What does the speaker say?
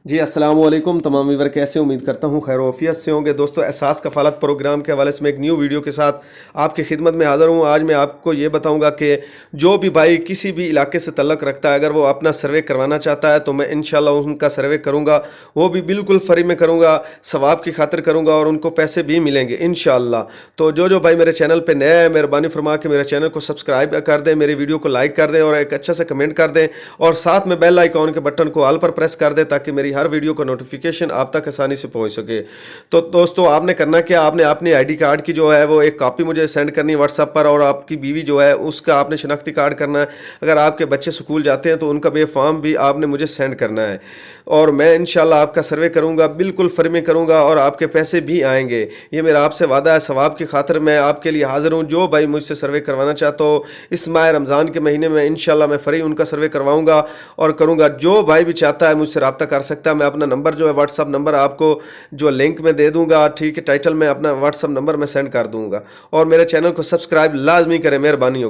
جی السلام علیکم تمام ویور، کیسے امید کرتا ہوں خیر و عافیت سے ہوں گے۔ دوستو، احساس کفالت پروگرام کے حوالے سے میں ایک نیو ویڈیو کے ساتھ آپ کی خدمت میں حاضر ہوں۔ آج میں آپ کو یہ بتاؤں گا کہ جو بھی بھائی کسی بھی علاقے سے تعلق رکھتا ہے، اگر وہ اپنا سروے کروانا چاہتا ہے تو میں انشاءاللہ ان کا سروے کروں گا، وہ بھی بالکل فری میں کروں گا، ثواب کی خاطر کروں گا اور ان کو پیسے بھی ملیں گے انشاءاللہ۔ تو جو بھائی میرے چینل پہ نئے ہیں، مہربانی فرما کے میرے چینل کو سبسکرائب کر دیں، میری ویڈیو کو لائک کر دیں اور ایک اچھا سا کمنٹ کر دیں، اور ساتھ میں بیل آئیکن کے بٹن کو آل پر پریس کر دیں تاکہ میری ہر ویڈیو کا نوٹیفیکیشن آپ تک آسانی سے پہنچ سکے۔ تو دوستو، آپ نے کرنا کیا، آپ نے اپنی آئی ڈی کارڈ کی جو ہے وہ ایک کاپی مجھے سینڈ کرنی ہے واٹس ایپ پر، اور آپ کی بیوی جو ہے اس کا آپ نے شناختی کارڈ کرنا ہے۔ اگر آپ کے بچے سکول جاتے ہیں تو ان کا بھی فارم بھی آپ نے مجھے سینڈ کرنا ہے، اور میں انشاءاللہ آپ کا سروے کروں گا، بالکل فری میں کروں گا، اور آپ کے پیسے بھی آئیں گے۔ یہ میرا آپ سے وعدہ ہے، ثواب کی خاطر میں آپ کے لیے حاضر ہوں۔ جو بھائی مجھ سے سروے کروانا چاہتا ہو اس ماہ رمضان کے مہینے میں، انشاءاللہ میں فری ان کا سروے کرواؤں گا اور کروں گا۔ جو بھائی بھی چاہتا ہے مجھ سے رابطہ کر سکتا ہے، میں اپنا نمبر جو ہے واٹس ایپ نمبر آپ کو جو لنک میں دے دوں گا، ٹھیک ہے، ٹائٹل میں اپنا واٹس ایپ نمبر میں سینڈ کر دوں گا، اور میرے چینل کو سبسکرائب لازمی کریں، مہربانی ہوگی۔